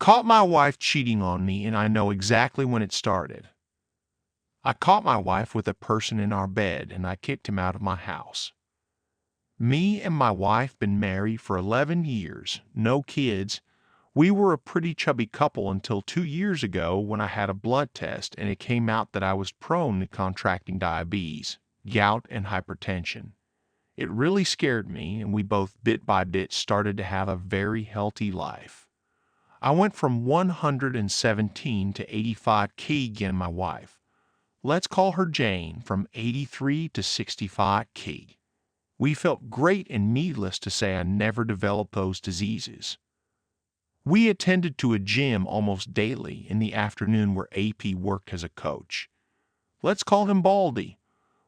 Caught my wife cheating on me, and I know exactly when it started. I caught my wife with a person in our bed, and I kicked him out of my house. Me and my wife been married for 11 years, no kids. We were a pretty chubby couple until 2 years ago when I had a blood test and it came out that I was prone to contracting diabetes, gout, and hypertension. It really scared me, and we both bit by bit started to have a very healthy life. I went from 117 to 85 kg in my wife. Let's call her Jane, from 83 to 65 kg. We felt great, and needless to say, I never developed those diseases. We attended to a gym almost daily in the afternoon where AP worked as a coach. Let's call him Baldy.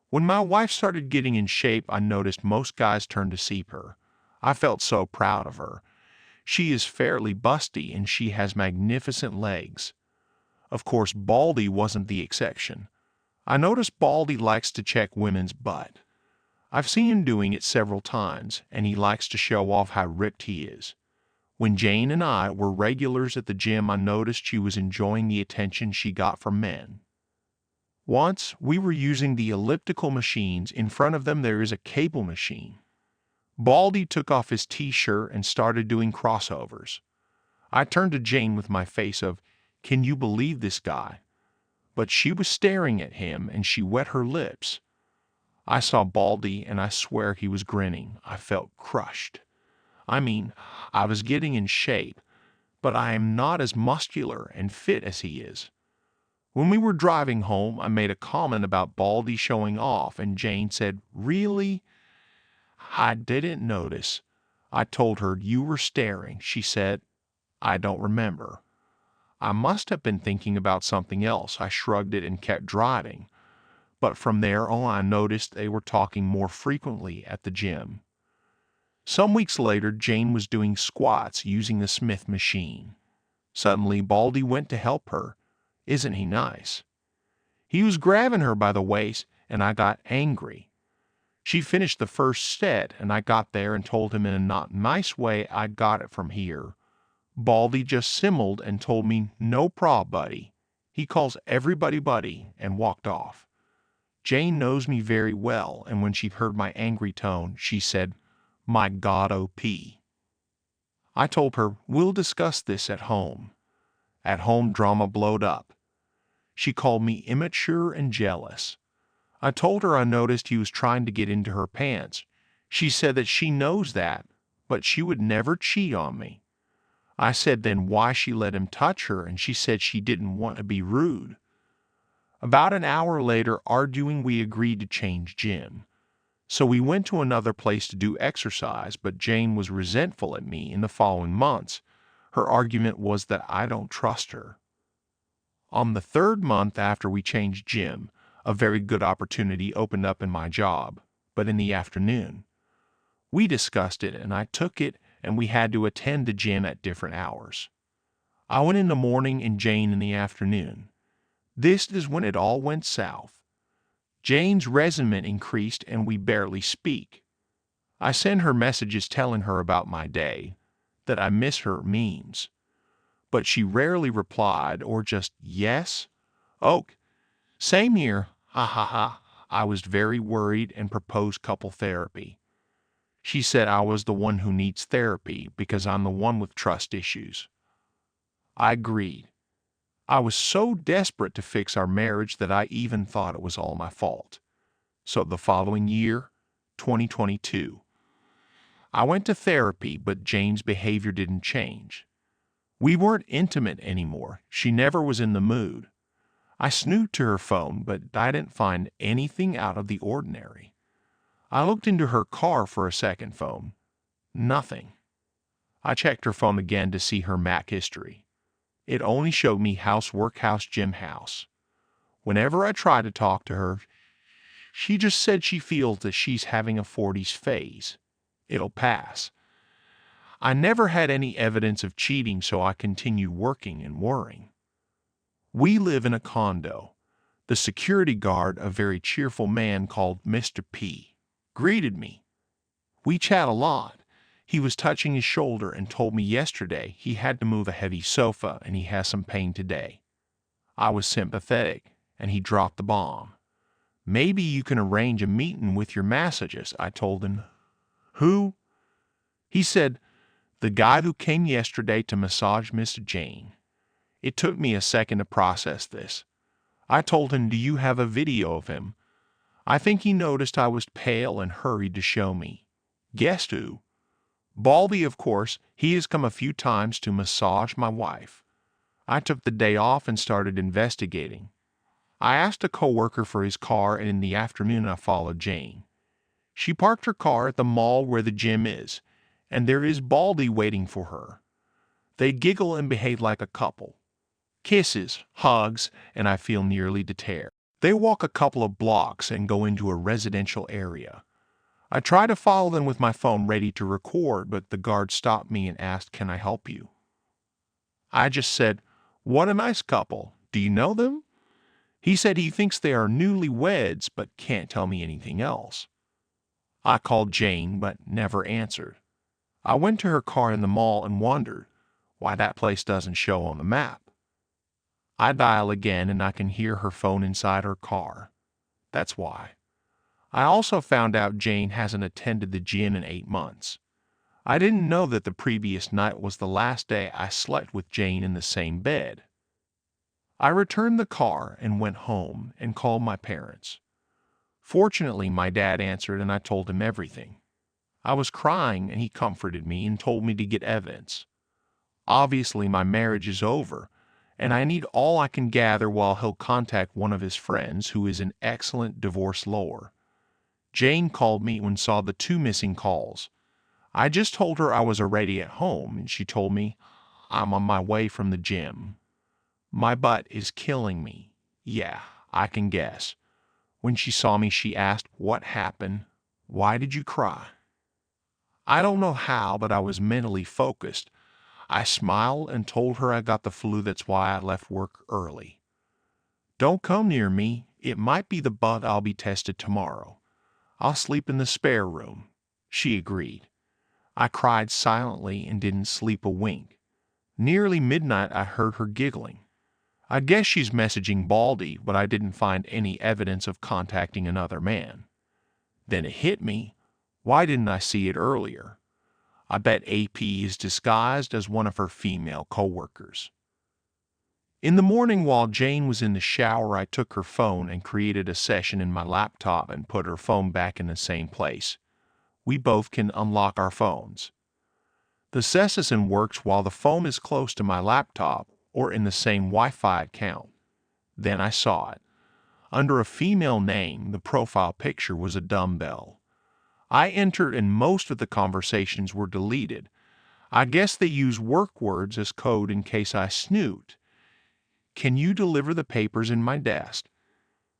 When my wife started getting in shape, I noticed most guys turned to see her. I felt so proud of her. She is fairly busty and she has magnificent legs. Of course, Baldy wasn't the exception. I noticed Baldy likes to check women's butt. I've seen him doing it several times, and he likes to show off how ripped he is. When Jane and I were regulars at the gym, I noticed she was enjoying the attention she got from men. Once, we were using the elliptical machines. In front of them there is a cable machine. Baldy took off his t-shirt and started doing crossovers. I turned to Jane with my face of, "Can you believe this guy?" But she was staring at him and she wet her lips. I saw Baldy and I swear he was grinning. I felt crushed. I was getting in shape, but I am not as muscular and fit as he is. When we were driving home, I made a comment about Baldy showing off, and Jane said, "Really?" I didn't notice. I told her, "You were staring." She said, "I don't remember." I must have been thinking about something else. I shrugged it and kept driving. But from there on, I noticed they were talking more frequently at the gym. Some weeks later, Jane was doing squats using the Smith machine. Suddenly, Baldy went to help her. Isn't he nice? He was grabbing her by the waist, and I got angry. She finished the first set, and I got there and told him in a not nice way I got it from here. Baldy just simmered and told me, "No prob, buddy." He calls everybody buddy, and walked off. Jane knows me very well, and when she heard my angry tone, she said, "My God, OP." I told her, "We'll discuss this at home." At home, drama blowed up. She called me immature and jealous. I told her I noticed he was trying to get into her pants. She said that she knows that, but she would never cheat on me. I said then why she let him touch her, and she said she didn't want to be rude. About an hour later, arguing, we agreed to change gym. So we went to another place to do exercise, but Jane was resentful at me in the following months. Her argument was that I don't trust her. On the third month after we changed gym, a very good opportunity opened up in my job, but in the afternoon. We discussed it, and I took it, and we had to attend the gym at different hours. I went in the morning and Jane in the afternoon. This is when it all went south. Jane's resentment increased, and we barely speak. I send her messages telling her about my day, that I miss her memes. But she rarely replied, or just, "Yes? Oh, same here. Ha ha ha." I was very worried and proposed couple therapy. She said I was the one who needs therapy because I'm the one with trust issues. I agreed. I was so desperate to fix our marriage that I even thought it was all my fault. So the following year, 2022, I went to therapy, but Jane's behavior didn't change. We weren't intimate anymore. She never was in the mood. I snooped to her phone, but I didn't find anything out of the ordinary. I looked into her car for a second phone. Nothing. I checked her phone again to see her Mac history. It only showed me house, workhouse, gym, house. Whenever I tried to talk to her, she just said she feels that she's having a 40s phase. It'll pass. I never had any evidence of cheating, so I continued working and worrying. We live in a condo. The security guard, a very cheerful man called Mr. P, greeted me. We chat a lot. He was touching his shoulder and told me yesterday he had to move a heavy sofa and he has some pain today. I was sympathetic, and he dropped the bomb. Maybe you can arrange a meeting with your massages, I told him. Who? He said, the guy who came yesterday to massage Miss Jane. It took me a second to process this. I told him, do you have a video of him? I think he noticed I was pale and hurried to show me. Guess who? Baldy, of course. He has come a few times to massage my wife. I took the day off and started investigating. I asked a coworker for his car, and in the afternoon I followed Jane. She parked her car at the mall where the gym is, and there is Baldy waiting for her. They giggle and behave like a couple. Kisses, hugs, and I feel nearly to tear. They walk a couple of blocks and go into a residential area. I try to follow them with my phone ready to record, but the guard stopped me and asked, can I help you? I just said, what a nice couple. Do you know them? He said he thinks they are newlyweds, but can't tell me anything else. I called Jane, but never answered. I went to her car in the mall and wondered why that place doesn't show on the map. I dial again and I can hear her phone inside her car. That's why. I also found out Jane hasn't attended the gym in 8 months. I didn't know that the previous night was the last day I slept with Jane in the same bed. I returned the car and went home and called my parents. Fortunately, my dad answered and I told him everything. I was crying and he comforted me and told me to get evidence. Obviously, my marriage is over, and I need all I can gather while he'll contact one of his friends who is an excellent divorce lawyer. Jane called me when saw the 2 missing calls. I just told her I was already at home, and she told me I'm on my way from the gym. My butt is killing me. Yeah, I can guess. When she saw me, she asked, what happened? Why did you cry? I don't know how, but I was mentally focused. I smiled and told her I got the flu, that's why I left work early. Don't come near me. It might be the bug. I'll be tested tomorrow. I'll sleep in the spare room. She agreed. I cried silently and didn't sleep a wink. Nearly midnight, I heard her giggling. I guess she's messaging Baldy, but I didn't find any evidence of contacting another man. Then it hit me. Why didn't I see it earlier? I bet AP is disguised as one of her female coworkers. In the morning, while Jane was in the shower, I took her phone and created a session in my laptop and put her phone back in the same place. We both can unlock our phones. The session works while the phone is close to my laptop or in the same Wi-Fi account. Then I saw it. Under a female name, the profile picture was a dumbbell. I entered and most of the conversations were deleted. I guess they use work words as code in case I snoot. Can you deliver the papers in my desk?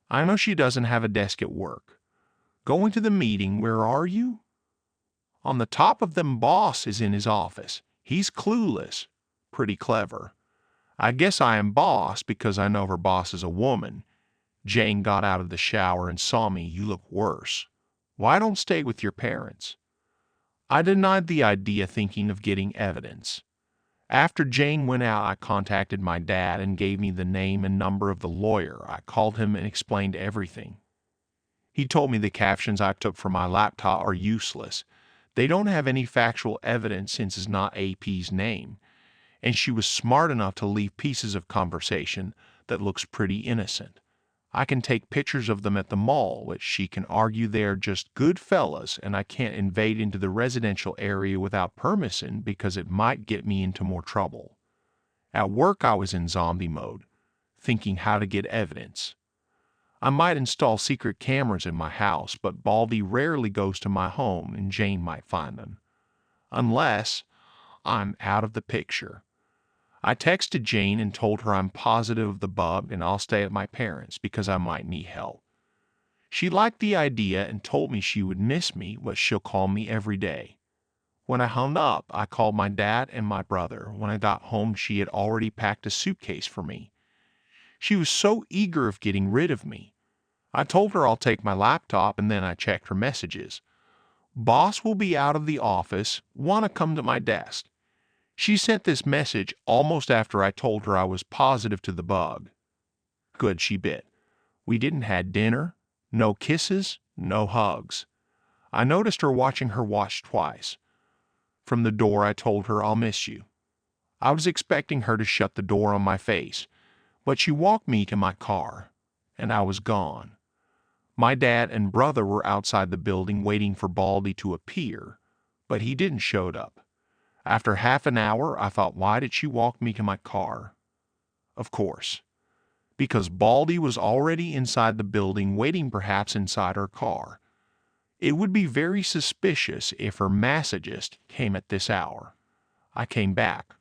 I know she doesn't have a desk at work. Going to the meeting, where are you? On the top of them, boss is in his office. He's clueless. Pretty clever. I guess I am boss because I know her boss is a woman. Jane got out of the shower and saw me. You look worse. Why don't stay with your parents? I denied the idea, thinking of getting evidence. After Jane went out, I contacted my dad and gave me the name and number of the lawyer. I called him and explained everything. He told me the captions I took from my laptop are useless. They don't have any factual evidence since it's not AP's name. And she was smart enough to leave pieces of conversation that looks pretty innocent. I can take pictures of them at the mall, which she can argue they're just good fellas, and I can't invade into the residential area without permission because it might get me into more trouble. At work, I was in zombie mode, thinking how to get evidence. I might install secret cameras in my house, but Baldy rarely goes to my home and Jane might find them. Unless I'm out of the picture. I texted Jane and told her I'm positive of the bug and I'll stay at my parents because I might need help. She liked the idea and told me she would miss me, but she'll call me every day. When I hung up, I called my dad and my brother. When I got home, she had already packed a suitcase for me. She was so eager of getting rid of me. I told her I'll take my laptop and then I checked her messages. Boss will be out of the office. Wanna come to my desk? She sent this message almost after I told her I was positive to the bug. Good, she bit. We didn't had dinner, no kisses, no hugs. I noticed her watching her watch twice. From the door I told her I'll miss you. I was expecting her to shut the door on my face, but she walked me to my car, and I was gone. My dad and brother were outside the building waiting for Baldy to appear, but he didn't show up. After half an hour, I thought, why did she walk me to my car? Of course, because Baldy was already inside the building waiting, perhaps inside her car. It would be very suspicious if her massagist came at this hour. I came back,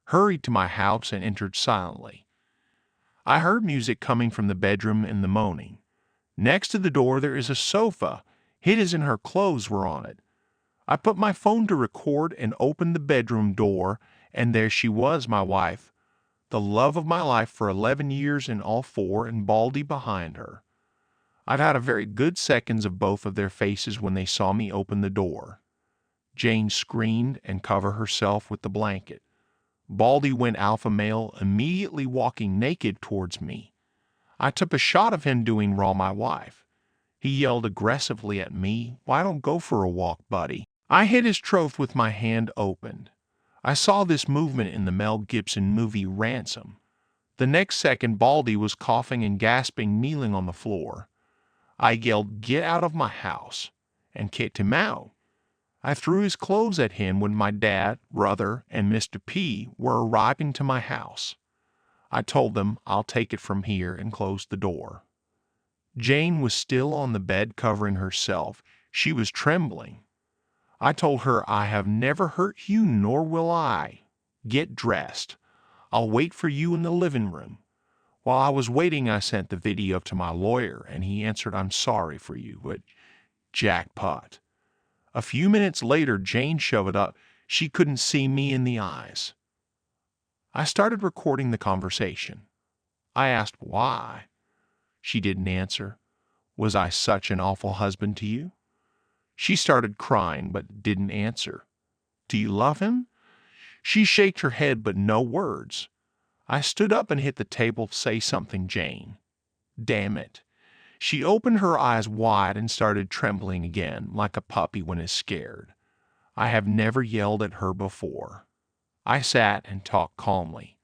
hurried to my house, and entered silently. I heard music coming from the bedroom and the moaning. Next to the door there is a sofa, hid as in her clothes were on it. I put my phone to record and opened the bedroom door, and there she was, my wife, the love of my life for 11 years in all four, and Baldy behind her. I'd had a very good seconds of both of their faces when they saw me open the door. Jane screamed and covered herself with the blanket. Baldy went alpha male, immediately walking naked towards me. I took a shot of him doing raw my wife. He yelled aggressively at me, "Why don't go for a walk, buddy?" I hit his throat with my hand opened. I saw this movement in the Mel Gibson movie Ransom. The next second, Baldy was coughing and gasping, kneeling on the floor. I yelled, "Get out of my house," and kicked him out. I threw his clothes at him when my dad, brother, and Mr. P were arriving to my house. I told them, "I'll take it from here," and closed the door. Jane was still on the bed covering herself. She was trembling. I told her, "I have never hurt you, nor will I. Get dressed. I'll wait for you in the living room." While I was waiting, I sent the video to my lawyer, and he answered, "I'm sorry for you, but jackpot." A few minutes later, Jane showed up. She couldn't see me in the eyes. I started recording the conversation. I asked why. She didn't answer. Was I such an awful husband to you? She started crying, but didn't answer. Do you love him? She shook her head, but no words. I stood up and hit the table. Say something, Jane. Damn it. She opened her eyes wide and started trembling again, like a puppy when it's scared. I have never yelled at her before. I sat and talked calmly.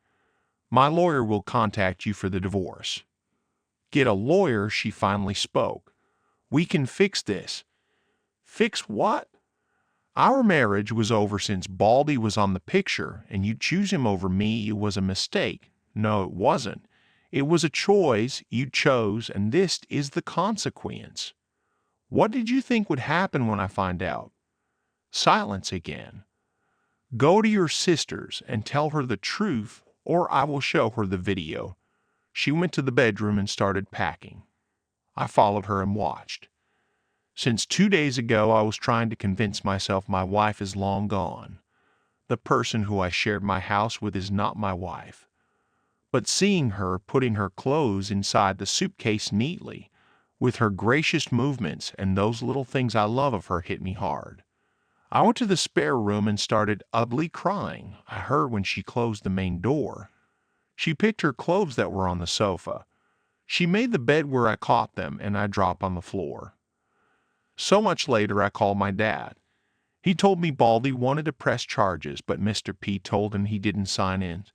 My lawyer will contact you for the divorce. Get a lawyer, she finally spoke. We can fix this. Fix what? Our marriage was over since Baldy was on the picture, and you choose him over me. It was a mistake. No, it wasn't. It was a choice you chose, and this is the consequence. What did you think would happen when I find out? Silence again. Go to your sisters and tell her the truth, or I will show her the video. She went to the bedroom and started packing. I followed her and watched. Since 2 days ago, I was trying to convince myself my wife is long gone. The person who I shared my house with is not my wife. But seeing her putting her clothes inside the suitcase neatly, with her gracious movements and those little things I love of her, hit me hard. I went to the spare room and started ugly crying. I heard when she closed the main door. She picked her clothes that were on the sofa. She made the bed where I caught them, and I dropped on the floor. So much later, I called my dad. He told me Baldy wanted to press charges, but Mr. P told him he didn't sign in.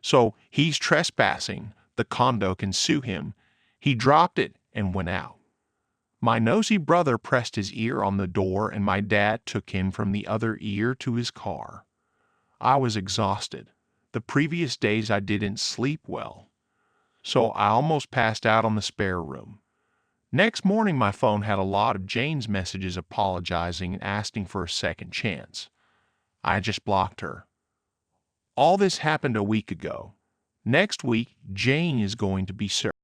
So he's trespassing. The condo can sue him. He dropped it and went out. My nosy brother pressed his ear on the door, and my dad took him from the other ear to his car. I was exhausted. The previous days I didn't sleep well. So I almost passed out on the spare room. Next morning, my phone had a lot of Jane's messages apologizing and asking for a second chance. I just blocked her. All this happened a week ago. Next week, Jane is going to be served.